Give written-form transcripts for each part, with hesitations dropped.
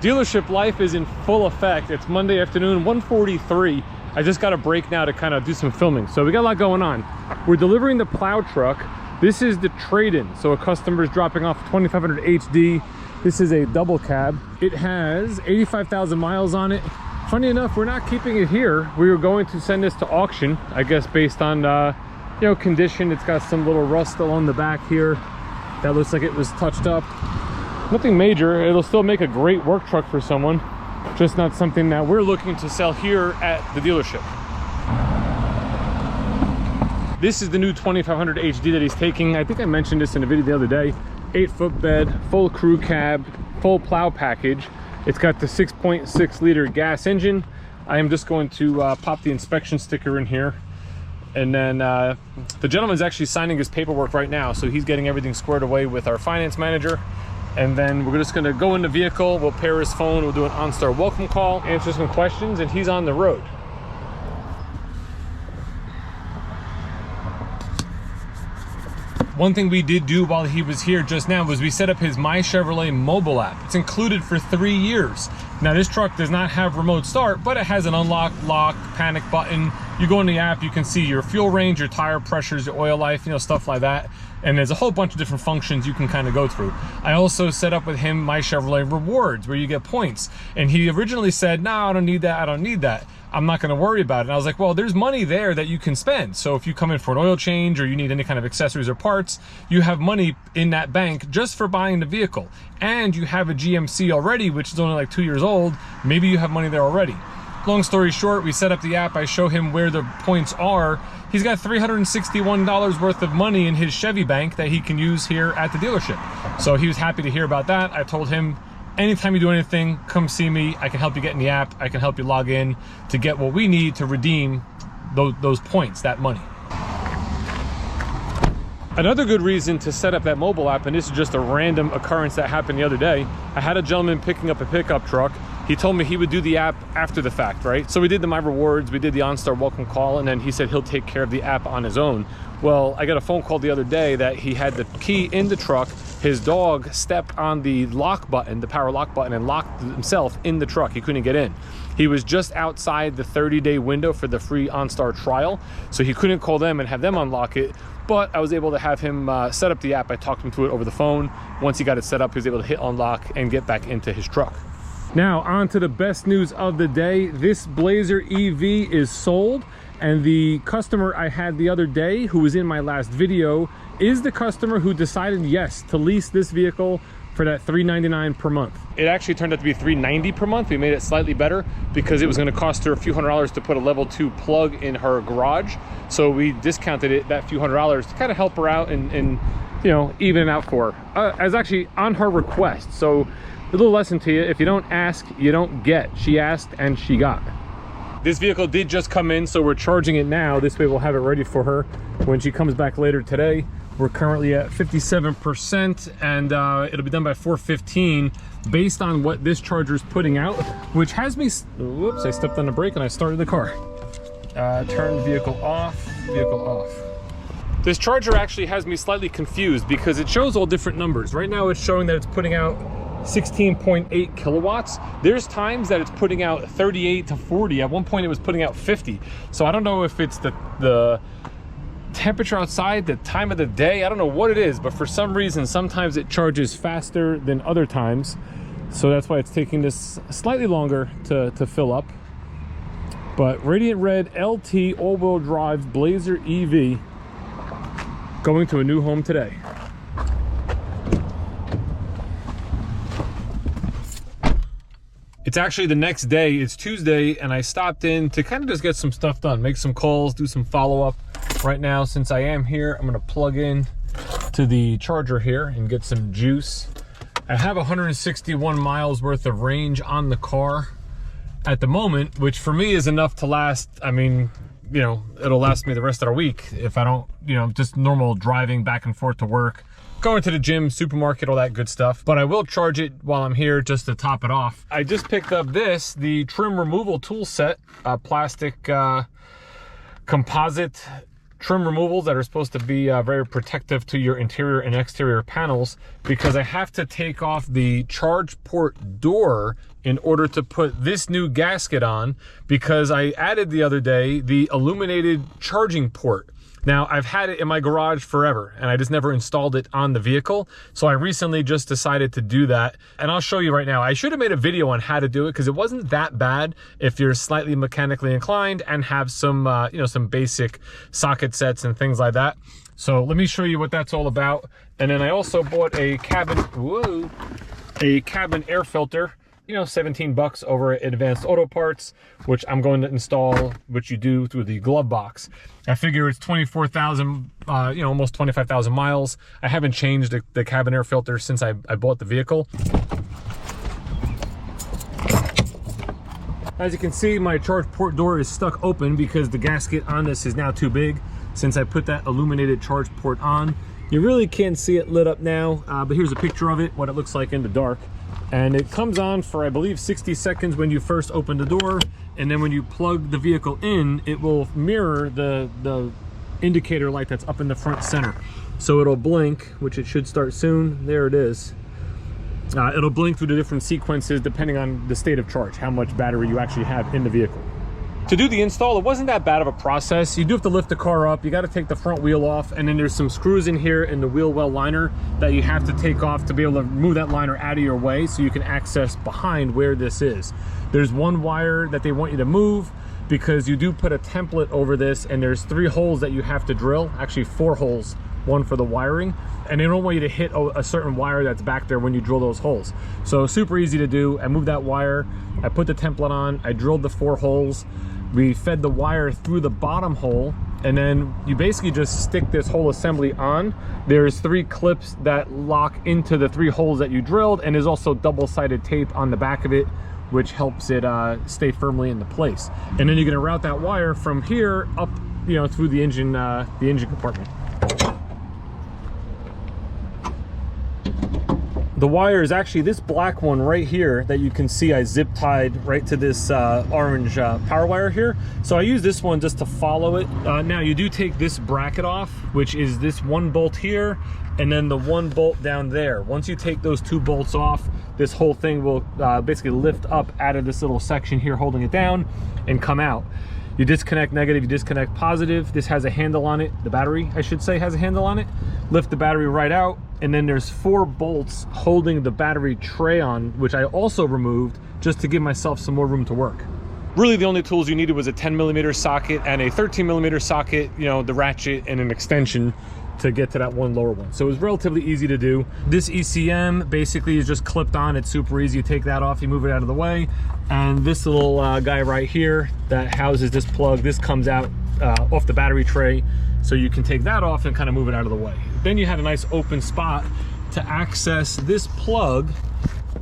Dealership life is in full effect. It's Monday afternoon, 1:43. I just got a break now to kind of do some filming. So we got a lot going on. We're delivering the plow truck. This is the trade-in. So a customer is dropping off 2500 HD. This is a double cab. It has 85,000 miles on it. Funny enough, we're not keeping it here. We were going to send this to auction, I guess based on you know, condition. It's got some little rust along the back here. That looks like it was touched up. Nothing major. It'll still make a great work truck for someone, just not something that we're looking to sell here at the dealership. This is the new 2500 HD that he's taking. I think I mentioned this in a video the other day. 8-foot bed, full crew cab, full plow package. It's got the 6.6 liter gas engine. I am just going to pop the inspection sticker in here. And then the gentleman's actually signing his paperwork right now, so he's getting everything squared away with our finance manager. And then we're just gonna go in the vehicle, we'll pair his phone, we'll do an OnStar welcome call, answer some questions, and he's on the road. One thing we did do while he was here just now was we set up his My Chevrolet mobile app. It's included for 3 years. Now this truck does not have remote start, but it has an unlock, lock, panic button. You go in the app, you can see your fuel range, your tire pressures, your oil life, you know, stuff like that. And there's a whole bunch of different functions you can kind of go through. I also set up with him My Chevrolet Rewards, where you get points. And he originally said, no, I don't need that, I don't need that. I'm not gonna worry about it. And I was like, well, there's money there that you can spend. So if you come in for an oil change or you need any kind of accessories or parts, you have money in that bank just for buying the vehicle. And you have a GMC already, which is only like 2 years old. Maybe you have money there already. Long story short, we set up the app. I show him where the points are. He's got $361 worth of money in his Chevy bank that he can use here at the dealership. So he was happy to hear about that. I told him, anytime you do anything, come see me. I can help you get in the app. I can help you log in to get what we need to redeem those points, that money. Another good reason to set up that mobile app, and this is just a random occurrence that happened the other day. I had a gentleman picking up a pickup truck. He told me he would do the app after the fact, right? So we did the My Rewards, we did the OnStar welcome call, and then he said he'll take care of the app on his own. Well, I got a phone call the other day that he had the key in the truck. His dog stepped on the lock button, the power lock button, and locked himself in the truck. He couldn't get in. He was just outside the 30-day window for the free OnStar trial, so he couldn't call them and have them unlock it. But I was able to have him set up the app. I talked him through it over the phone. Once he got it set up, he was able to hit unlock and get back into his truck. Now on to the best news of the day. This Blazer EV is sold, and the customer I had the other day, who was in my last video, is the customer who decided yes to lease this vehicle for that $399 per month. It actually turned out to be $390 per month. We made it slightly better because it was going to cost her a few $100s to put a level 2 plug in her garage. So we discounted it that few $100s to kind of help her out and you know, even it out for her. As actually on her request. So a little lesson to you: if you don't ask, you don't get. She asked and she got. This vehicle did just come in, so we're charging it now. This way we'll have it ready for her when she comes back later today. We're currently at 57%, and it'll be done by 4:15 based on what this charger is putting out, which has me, whoops, I stepped on the brake and I started the car. Turn the vehicle off, This charger actually has me slightly confused because it shows all different numbers. Right now it's showing that it's putting out 16.8 kilowatts. There's times that it's putting out 38 to 40. At one point it was putting out 50. So I don't know if it's the temperature outside, the time of the day, I don't know what it is, but for some reason sometimes it charges faster than other times. So that's why it's taking this slightly longer to fill up. But Radiant Red LT all-wheel drive Blazer EV going to a new home today. It's actually the next day. It's Tuesday, and I stopped in to kind of just get some stuff done, make some calls, do some follow-up. Right now, since I am here, I'm gonna plug in to the charger here and get some juice. I have 161 miles worth of range on the car at the moment, which for me is enough to last, I mean, you know, it'll last me the rest of the week if I don't, you know, just normal driving back and forth to work, going to the gym, supermarket, all that good stuff. But I will charge it while I'm here just to top it off. I just picked up the trim removal tool set, plastic composite trim removals that are supposed to be very protective to your interior and exterior panels, because I have to take off the charge port door in order to put this new gasket on, because I added the other day the illuminated charging port. Now, I've had it in my garage forever, and I just never installed it on the vehicle. So I recently just decided to do that, and I'll show you right now. I should have made a video on how to do it, because it wasn't that bad if you're slightly mechanically inclined and have some, you know, some basic socket sets and things like that. So let me show you what that's all about. And then I also bought a cabin air filter, you know, 17 bucks over at Advanced Auto Parts, which I'm going to install, which you do through the glove box. I figure it's 24,000, you know, almost 25,000 miles. I haven't changed the cabin air filter since I bought the vehicle. As you can see, my charge port door is stuck open because the gasket on this is now too big since I put that illuminated charge port on. You really can't see it lit up now, but here's a picture of it, what it looks like in the dark. And it comes on for, I believe, 60 seconds when you first open the door, and then when you plug the vehicle in, it will mirror the indicator light that's up in the front center. So it'll blink, which it should start soon. There it is. It'll blink through the different sequences depending on the state of charge, how much battery you actually have in the vehicle. To do the install, it wasn't that bad of a process. You do have to lift the car up, you got to take the front wheel off, and then there's some screws in here in the wheel well liner that you have to take off to be able to move that liner out of your way so you can access behind where this is. There's one wire that they want you to move because you do put a template over this, and there's 3 holes that you have to drill, actually 4 holes, one for the wiring, and they don't want you to hit a certain wire that's back there when you drill those holes. So super easy to do. I moved that wire, I put the template on, I drilled the 4 holes. We fed the wire through the bottom hole, and then you basically just stick this whole assembly on. There's 3 clips that lock into the 3 holes that you drilled, and there's also double-sided tape on the back of it, which helps it stay firmly into place. And then you're gonna route that wire from here up, you know, through the engine compartment. The wire is actually this black one right here that you can see I zip tied right to this orange power wire here. So I use this one just to follow it. Now you do take this bracket off, which is this 1 bolt here, and then the 1 bolt down there. Once you take those 2 bolts off, this whole thing will basically lift up out of this little section here holding it down and come out. You disconnect negative, you disconnect positive. This has a handle on it. The battery, I should say, has a handle on it. Lift the battery right out, and then there's 4 bolts holding the battery tray on, which I also removed just to give myself some more room to work. Really, the only tools you needed was a 10mm socket and a 13mm socket, you know, the ratchet and an extension to get to that 1 lower one. So it was relatively easy to do. This ECM basically is just clipped on. It's super easy. You take that off, you move it out of the way. And this little guy right here that houses this plug, this comes out off the battery tray. So you can take that off and kind of move it out of the way. Then you had a nice open spot to access this plug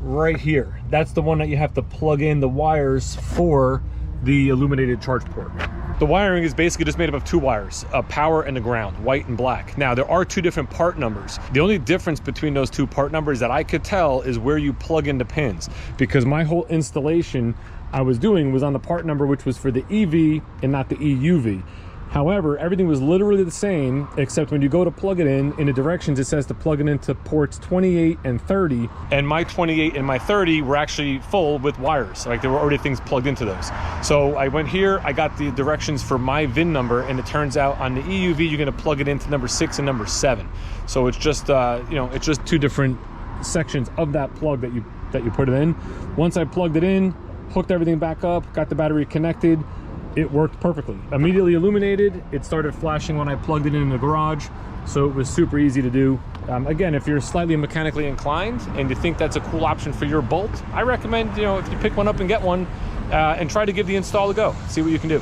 right here. That's the one that you have to plug in the wires for the illuminated charge port. The wiring is basically just made up of 2 wires, a power and a ground, white and black. Now, there are 2 different part numbers. The only difference between those 2 part numbers that I could tell is where you plug in the pins, because my whole installation I was doing was on the part number which was for the EV and not the EUV. However, everything was literally the same, except when you go to plug it in the directions, it says to plug it into ports 28 and 30. And my 28 and my 30 were actually full with wires. Like, there were already things plugged into those. So I went here, I got the directions for my VIN number, and it turns out on the EUV, you're gonna plug it into number 6 and number 7. So it's just, you know, it's just 2 different sections of that plug that you put it in. Once I plugged it in, hooked everything back up, got the battery connected, it worked perfectly. Immediately illuminated, it started flashing when I plugged it in the garage, so it was super easy to do. Again, if you're slightly mechanically inclined and you think that's a cool option for your Bolt, I recommend, you know, if you pick one up and get one and try to give the install a go, see what you can do.